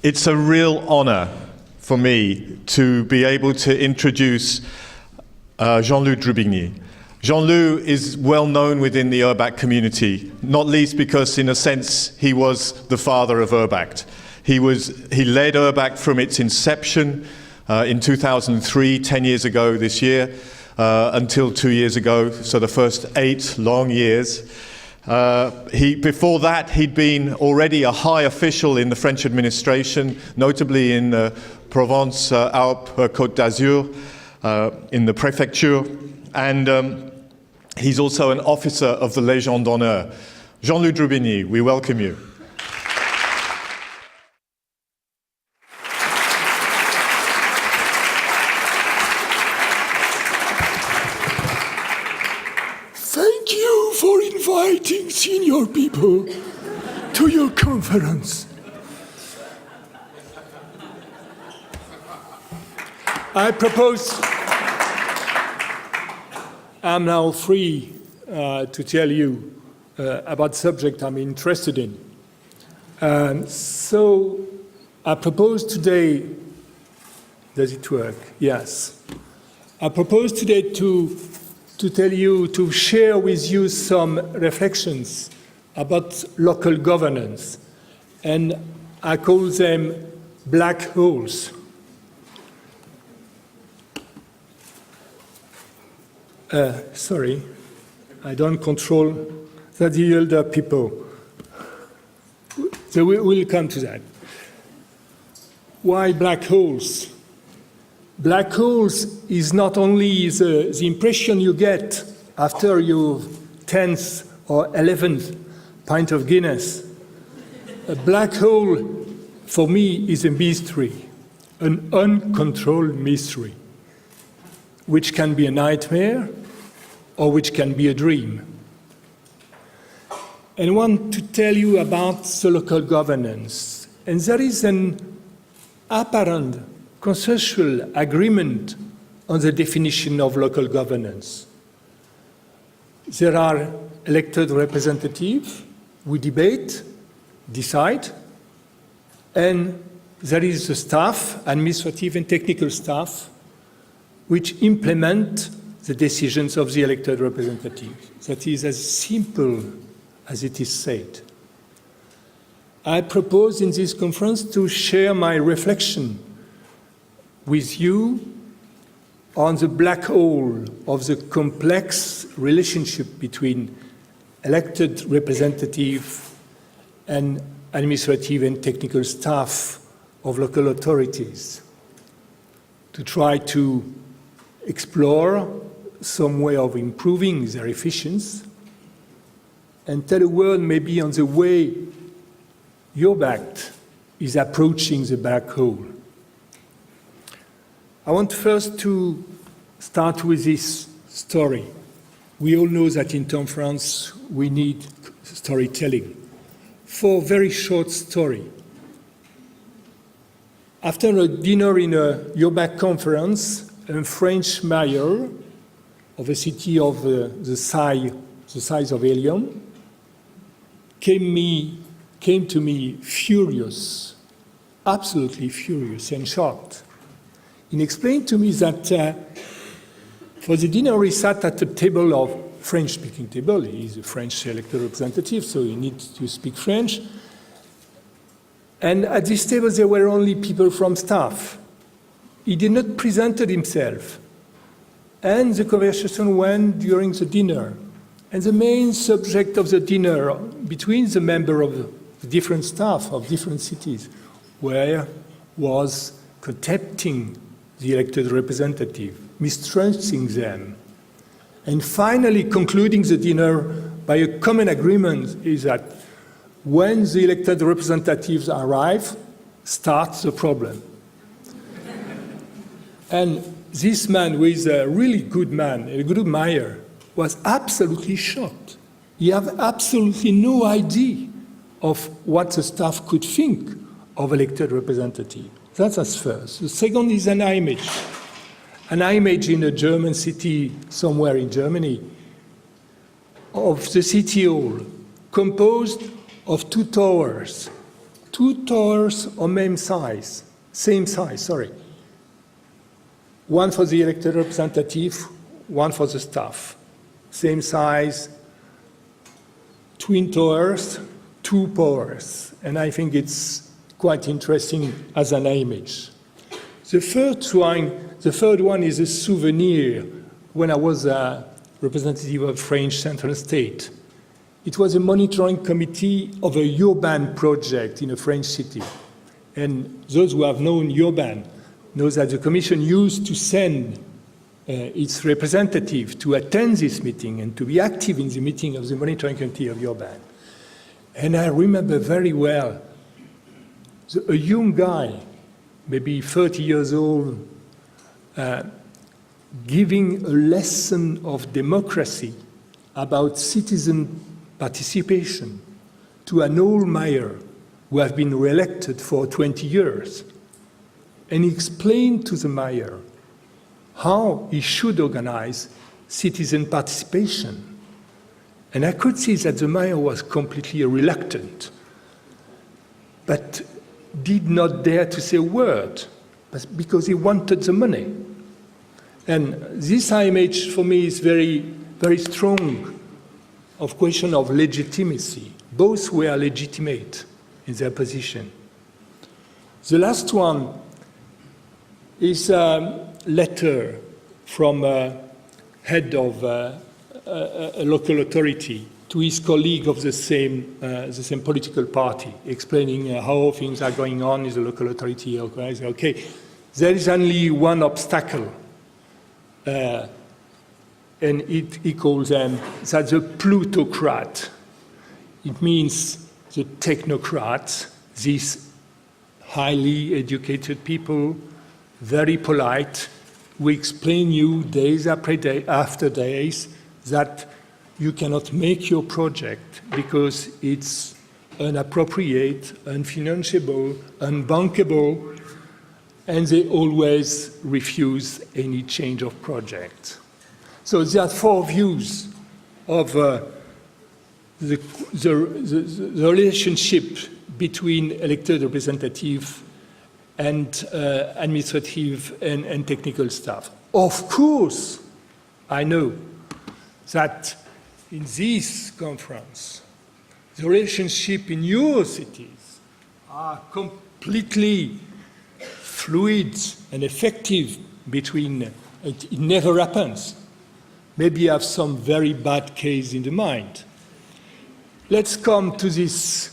It's a real honor for me to be able to introduce Jean-Loup Drubigny. Jean-Loup is well known within the URBACT community, not least because, in a sense, he was the father of URBACT. He led URBACT from its inception in 2003, 10 years ago this year, until 2 years ago, so the first 8 long years. Before that, he'd been already a high official in the French administration, notably in Provence, Alpes, Côte d'Azur, in the prefecture, and he's also an officer of the Légion d'honneur. Jean-Loup Drubigny, we welcome you. Thank you for inviting senior people to your conference. I propose I'm now free to tell you about the subject I'm interested in. So I propose today, does it work? Yes. I propose today to tell you, to share with you some reflections about local governance, and I call them black holes. Sorry, I don't control the elder people. So we'll come to that. Why black holes? Black holes is not only the impression you get after your 10th or 11th pint of Guinness. A black hole, for me, is a mystery, an uncontrolled mystery, which can be a nightmare or which can be a dream. And I want to tell you about the local governance. And there is an apparent consensual agreement on the definition of local governance. There are elected representatives, we debate, decide, and there is the staff, administrative and technical staff, which implement the decisions of the elected representatives. That is as simple as it is said. I propose in this conference to share my reflection with you on the black hole of the complex relationship between elected representative and administrative and technical staff of local authorities, to try to explore some way of improving their efficiency, and tell a word maybe on the way URBACT is approaching the black hole. I want first to start with this story. We all know that in Tom France we need storytelling. For a very short story. After a dinner in a URBACT conference, a French mayor of a city of the size of Helium came to me furious, absolutely furious and shocked. He explained to me that for the dinner he sat at a table of French-speaking table. He's a French elected representative, so he needs to speak French. And at this table there were only people from staff. He did not present himself. And the conversation went during the dinner. And the main subject of the dinner between the members of the different staff of different cities was contempting the elected representative, mistrusting them. And finally concluding the dinner by a common agreement is that when the elected representatives arrive, starts the problem. And this man, who is a really good man, a good mayor, was absolutely shocked. He had absolutely no idea of what the staff could think of elected representative. That's as first. The second is an image. An image in a German city, somewhere in Germany, of the city hall, composed of two 2 towers of same size, sorry. One for the elected representative, one for the staff. Same size, twin towers, 2 powers. And I think it's quite interesting as an image. The third one is a souvenir. When I was a representative of French Central State, it was a monitoring committee of a urban project in a French city. And those who have known urban know that the Commission used to send its representative to attend this meeting and to be active in the meeting of the monitoring committee of urban. And I remember very well a young guy, maybe 30 years old, giving a lesson of democracy about citizen participation to an old mayor who have been re-elected for 20 years. And he explained to the mayor how he should organize citizen participation. And I could see that the mayor was completely reluctant, but did not dare to say a word, because he wanted the money. And this image for me is very, very strong of question of legitimacy. Both were legitimate in their position. The last one is a letter from a head of a local authority to his colleague of the same political party, explaining how things are going on in the local authority. Okay, there is only one obstacle, and he calls them that's a plutocrat. It means the technocrats, these highly educated people, very polite, who explain you days after days that you cannot make your project because it's inappropriate, unfinanceable, unbankable, and they always refuse any change of project. So there are 4 views of the relationship between elected representative and administrative and technical staff. Of course, I know that in this conference, the relationship in your cities are completely fluid and effective between, it never happens. Maybe you have some very bad case in the mind. Let's come to this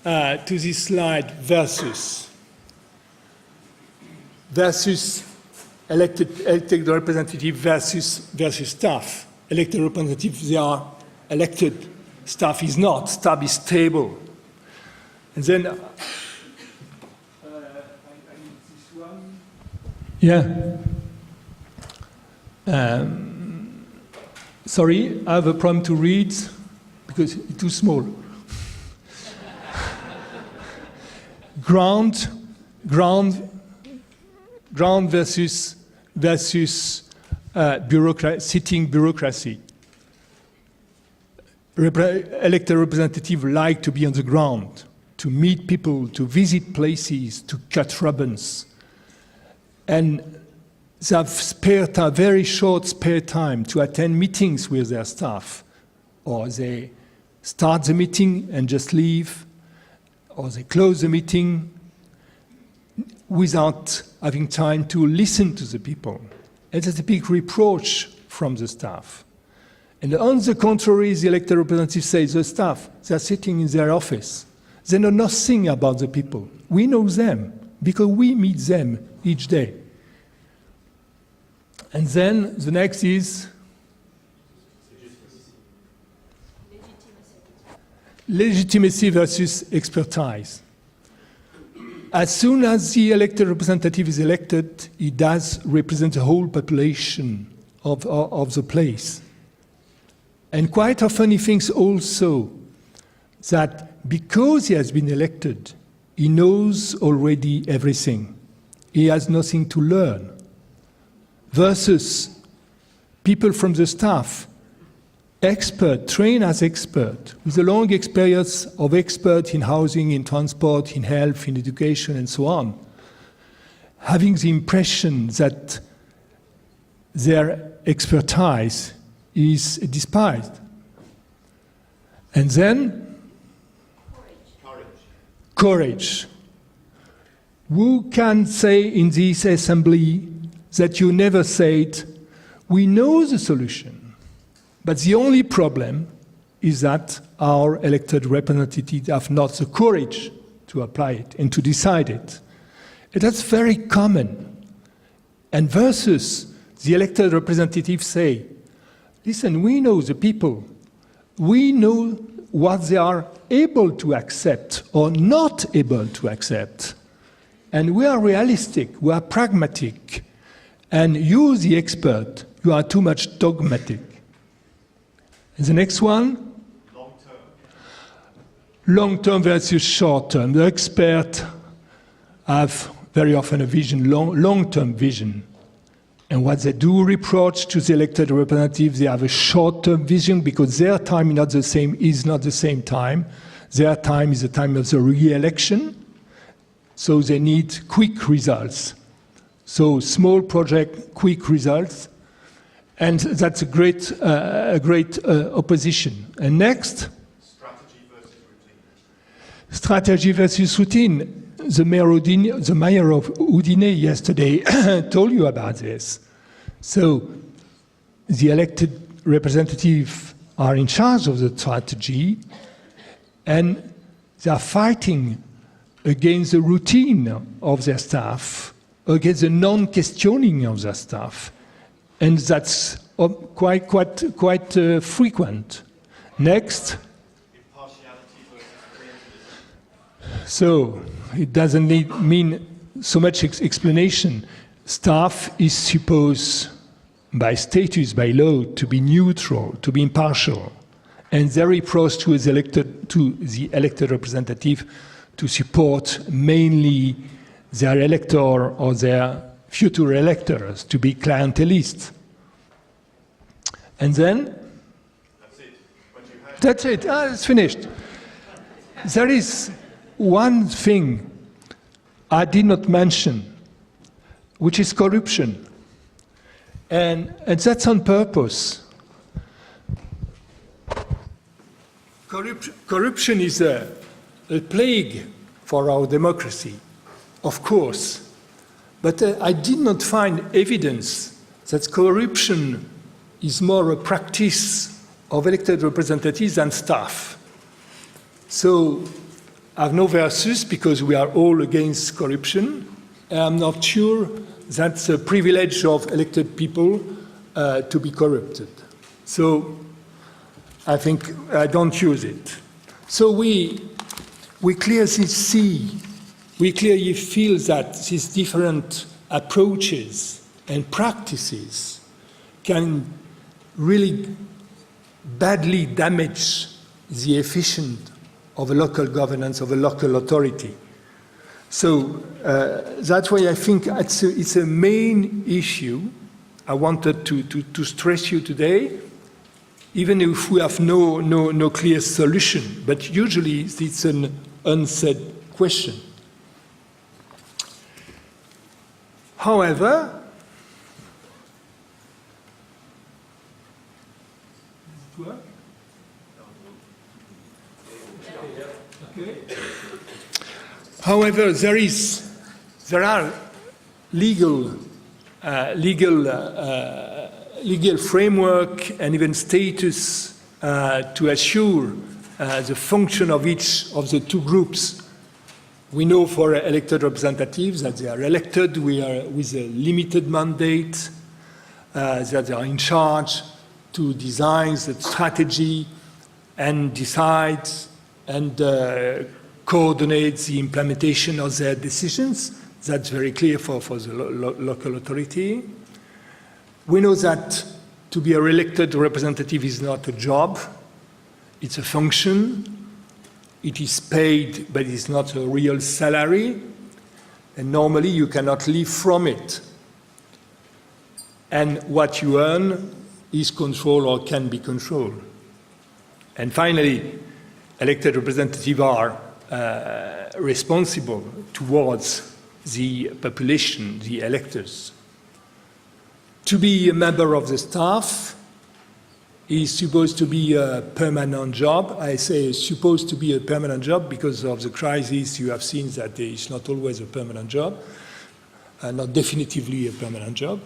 slide versus elected representative versus staff. Elected representatives, they are elected. Staff is not. Staff is stable. And then, I need this one. Yeah. Sorry, I have a problem to read because it's too small. Ground versus sitting bureaucracy. Elected representatives like to be on the ground, to meet people, to visit places, to cut ribbons. And they have very short spare time to attend meetings with their staff. Or they start the meeting and just leave, or they close the meeting without having time to listen to the people. And that's a big reproach from the staff. And on the contrary, the elected representatives say the staff, they're sitting in their office. They know nothing about the people. We know them because we meet them each day. And then the next is legitimacy versus expertise. As soon as the elected representative is elected, he does represent the whole population of the place. And quite often he thinks also that because he has been elected, he knows already everything. He has nothing to learn. Versus people from the staff expert, trained as expert, with a long experience of expert in housing, in transport, in health, in education, and so on, having the impression that their expertise is despised. And then, courage. Who can say in this assembly that you never said, we know the solution, but the only problem is that our elected representatives have not the courage to apply it and to decide it. And that's very common. And versus the elected representatives say, listen, we know the people. We know what they are able to accept or not able to accept. And we are realistic, we are pragmatic. And you, the expert, you are too much dogmatic. And the next one? Long-term versus short-term. The experts have very often a vision, long-term vision. And what they do reproach to the elected representatives, they have a short-term vision because their time is not the same time. Their time is the time of the re-election. So they need quick results. So small project, quick results. And that's a great opposition. And next? Strategy versus routine. Strategy versus routine. The mayor of Udine yesterday told you about this. So the elected representatives are in charge of the strategy, and they are fighting against the routine of their staff, against the non-questioning of their staff. And that's quite frequent. Next. Impartiality versus creativity. So it doesn't mean so much explanation. Staff is supposed, by status, by law, to be neutral, to be impartial. And they reproach to the elected representative to support mainly their elector or their future electors, to be clientelist. And then? That's it. That's it. It's finished. There is one thing I did not mention, which is corruption. And that's on purpose. Corruption is a plague for our democracy, of course. But I did not find evidence that corruption is more a practice of elected representatives than staff. So I have no versus because we are all against corruption. I'm not sure that's a privilege of elected people to be corrupted. So I think I don't use it. So we clearly see, we clearly feel that these different approaches and practices can really badly damage the efficiency of a local governance, of a local authority. So that's why I think it's a main issue I wanted to stress you today, even if we have no clear solution. But usually it's an unsaid question. However, however, there are legal framework and even status to assure the function of each of the two groups. We know for elected representatives that they are elected with a limited mandate, that they are in charge to design the strategy and decide and coordinate the implementation of their decisions. That's very clear for the local authority. We know that to be a elected representative is not a job, it's a function. It is paid, but it's not a real salary. And normally you cannot live from it. And what you earn is controlled or can be controlled. And finally, elected representatives are responsible towards the population, the electors. To be a member of the staff is supposed to be a permanent job. I say supposed to be a permanent job because of the crisis you have seen that it's not always a permanent job, not definitively a permanent job.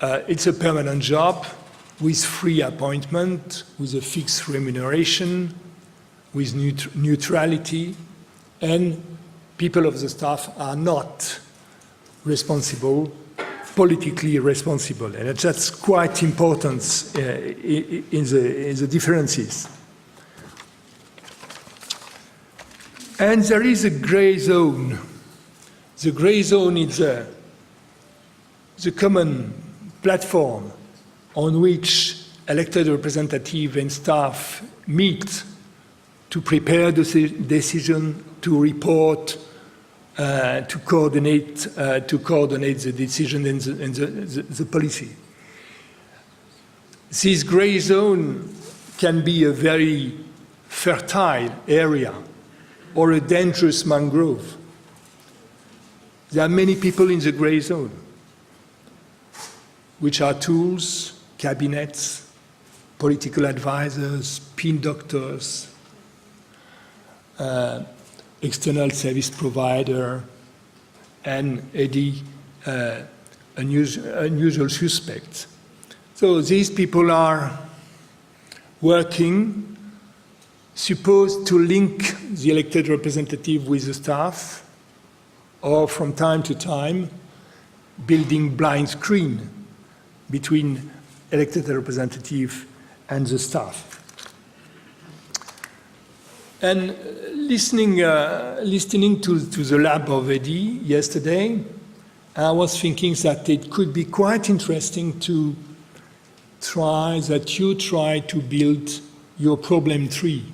It's a permanent job with free appointment, with a fixed remuneration, with neutrality, and people of the staff are not responsible, politically responsible. And that's quite important in the differences. And there is a gray zone. The gray zone is the common platform on which elected representatives and staff meet to prepare the decision, to report, to coordinate the decision and the policy. This gray zone can be a very fertile area or a dangerous mangrove. There are many people in the gray zone, which are tools, cabinets, political advisors, spin doctors, external service provider, and unusual suspects. So these people are working, supposed to link the elected representative with the staff, or from time to time, building blind screen between elected representative and the staff. And listening to the lab of Eddie yesterday, I was thinking that it could be quite interesting to try to build your problem tree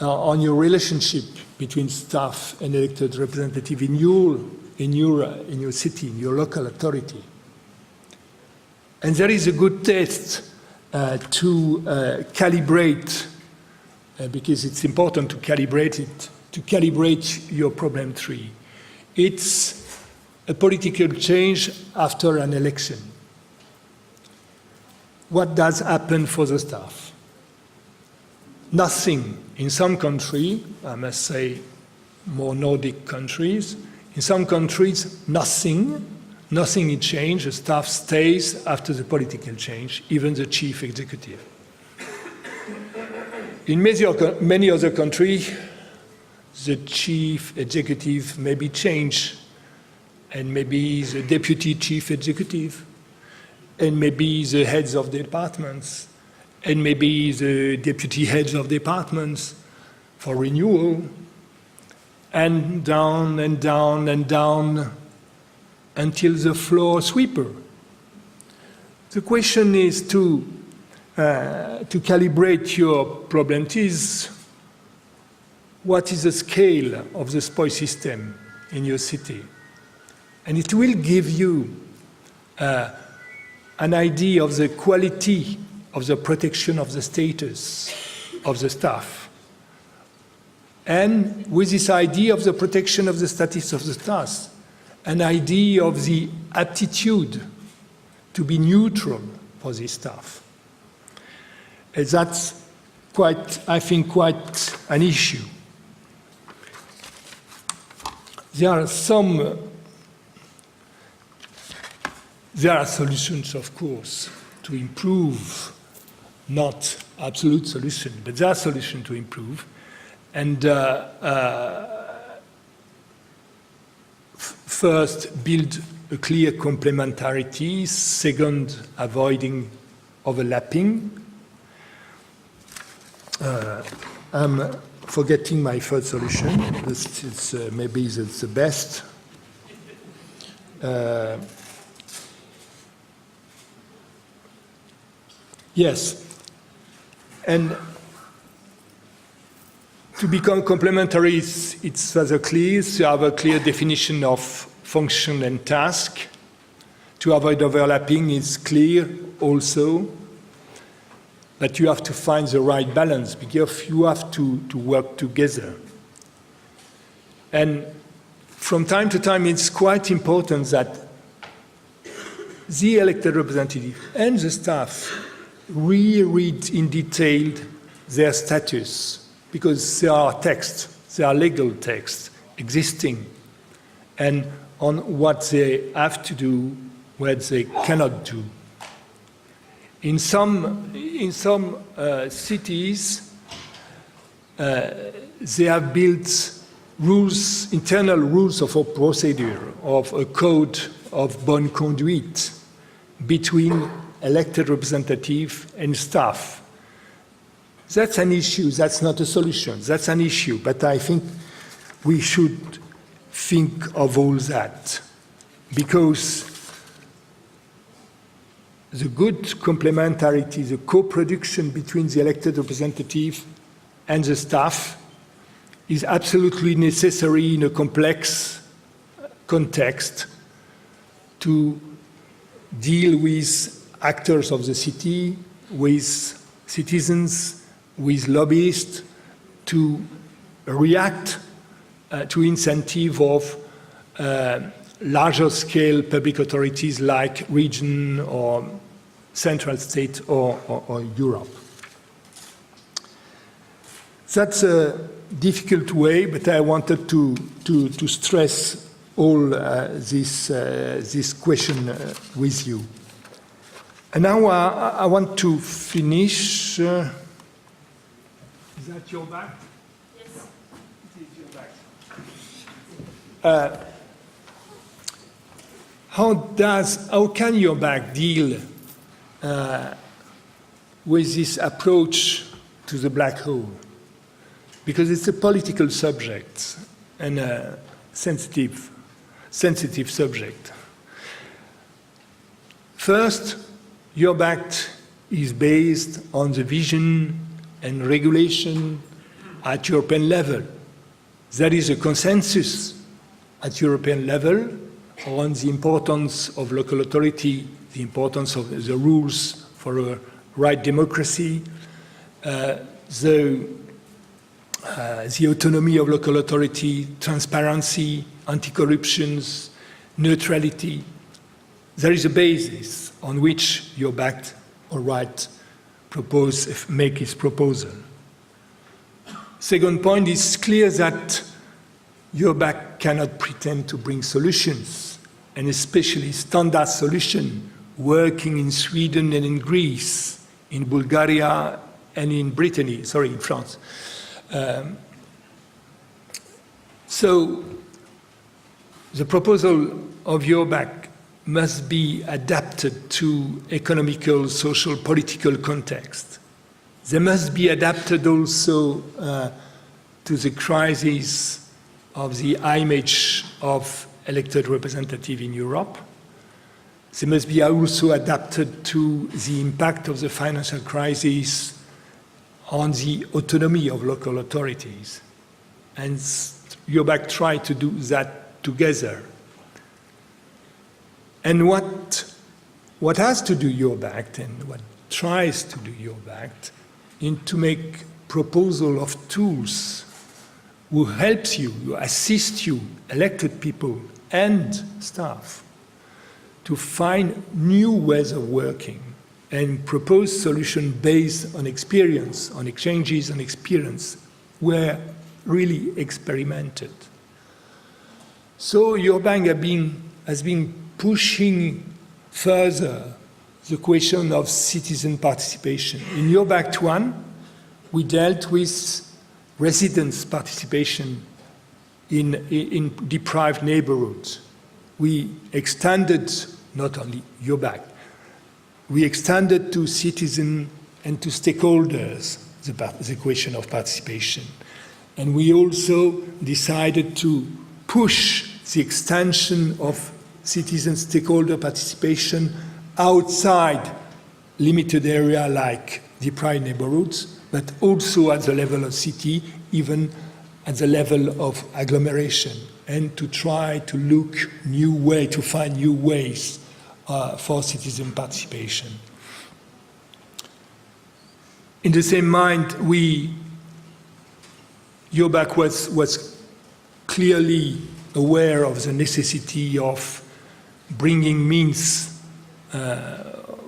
on your relationship between staff and elected representative in your city, in your local authority. And there is a good test to calibrate, because it's important to calibrate it, to calibrate your problem tree. It's a political change after an election. What does happen for the staff? Nothing. In some countries, I must say more Nordic countries, in some countries, nothing is changed. The staff stays after the political change, even the chief executive. In many other countries, the chief executive may be changed, and maybe the deputy chief executive, and maybe the heads of departments, and maybe the deputy heads of departments for renewal, and down and down and down until the floor sweeper. The question is to calibrate your problem is, what is the scale of the spoil system in your city? And it will give you an idea of the quality of the protection of the status of the staff. And with this idea of the protection of the status of the staff, an idea of the aptitude to be neutral for the staff. And that's I think, quite an issue. There are solutions, of course, to improve, not absolute solution, but there are solutions to improve. And first, build a clear complementarity. Second, avoiding overlapping. I'm forgetting my third solution. Maybe it's the best. Yes. And to become complementary, it's rather clear to have a clear definition of function and task. To avoid overlapping is clear also. But you have to find the right balance because you have to work together. And from time to time, it's quite important that the elected representative and the staff reread in detail their status, because there are texts, there are legal texts existing, and on what they have to do, what they cannot do. In some cities, they have built rules, internal rules of a procedure, of a code of bonne conduite between elected representative and staff. That's an issue, that's not a solution, that's an issue, but I think we should think of all that, because the good complementarity, the co-production between the elected representative and the staff is absolutely necessary in a complex context to deal with actors of the city, with citizens, with lobbyists, to react to incentive of larger scale public authorities like region or central state or Europe. That's a difficult way, but I wanted to stress all this question with you. And now I want to finish. Is that your back? Yes. It is your back. How can URBACT deal with this approach to the black hole? Because it's a political subject and a sensitive subject. First, URBACT is based on the vision and regulation at European level. There is a consensus at European level on the importance of local authority, the importance of the rules for a right democracy, the autonomy of local authority, transparency, anti-corruption, neutrality. There is a basis on which URBACT, all right, make its proposal. Second point, it's clear that URBACT cannot pretend to bring solutions, and especially standard solution working in Sweden and in Greece, in Bulgaria and in in France. So the proposal of URBACT must be adapted to economical, social, political context. They must be adapted also to the crisis of the image of elected representative in Europe. They must be also adapted to the impact of the financial crisis on the autonomy of local authorities. And URBACT tried to do that together. And what has to do URBACT and what tries to do URBACT is to make proposal of tools who helps you, who assist you, elected people and staff, to find new ways of working and propose solutions based on experience, on exchanges on experience, were really experimented. So URBACT has been pushing further the question of citizen participation. In URBACT 1, we dealt with residents' participation in deprived neighborhoods. We extended, not only URBACT, we extended to citizens and to stakeholders the question of participation. And we also decided to push the extension of citizen stakeholder participation outside limited area like deprived neighborhoods, but also at the level of city, even at the level of agglomeration, and to try to to find new ways for citizen participation. In the same mind, URBACT was clearly aware of the necessity of bringing means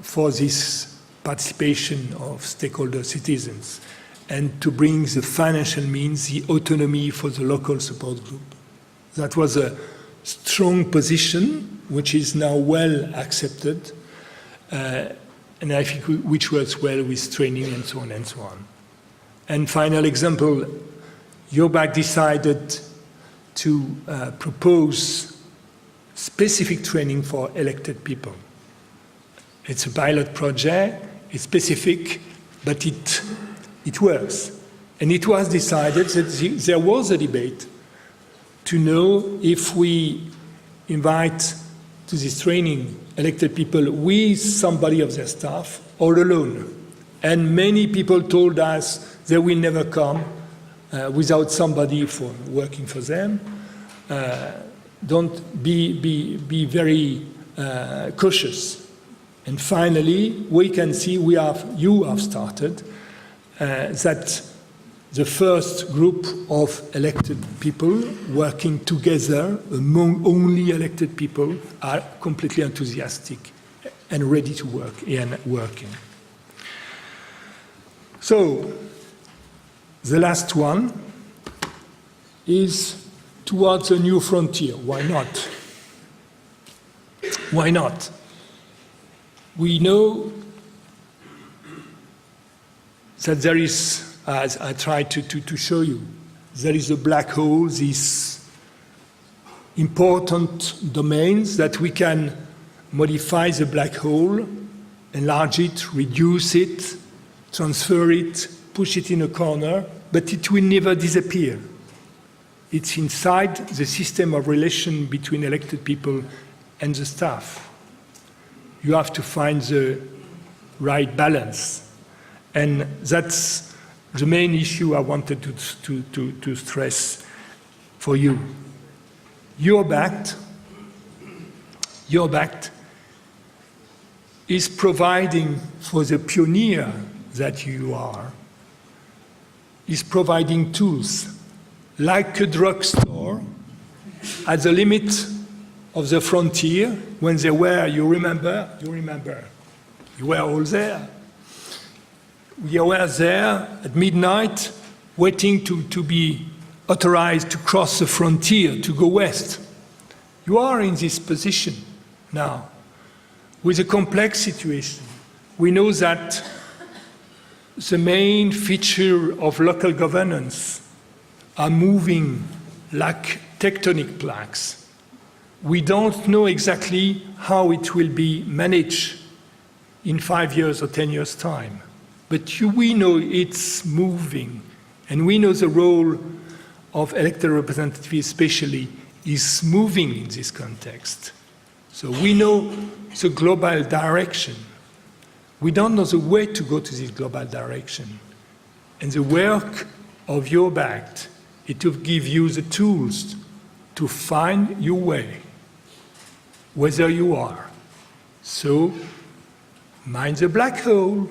for this participation of stakeholder citizens and to bring the financial means, the autonomy for the local support group. That was a strong position, which is now well accepted, and I think which works well with training and so on and so on. And final example, URBACT decided to propose specific training for elected people. It's a pilot project, it's specific, but it works. And it was decided that there was a debate to know if we invite to this training elected people with somebody of their staff or alone. And many people told us they will never come without somebody working for them. Don't be very cautious. And finally, we can see you have started that the first group of elected people working together among only elected people are completely enthusiastic and ready to work and working. So, the last one is towards a new frontier. Why not? Why not? We know that there is, as I tried to show you, there is a black hole, these important domains that we can modify the black hole, enlarge it, reduce it, transfer it, push it in a corner, but it will never disappear. It's inside the system of relation between elected people and the staff. You have to find the right balance. And that's the main issue I wanted to stress for you. URBACT is providing for the pioneer that you are, is providing tools like a drugstore at the limit of the frontier when they were, you remember, you were all there. We were there at midnight waiting to be authorized to cross the frontier, to go west. You are in this position now with a complex situation. We know that the main feature of local governance are moving like tectonic plaques. We don't know exactly how it will be managed in 5 years or 10 years' time. But we know it's moving, and we know the role of elected representatives especially is moving in this context. So we know the global direction. We don't know the way to go to this global direction. And the work of URBACT is to give you the tools to find your way, whether you are. So, mind the black hole.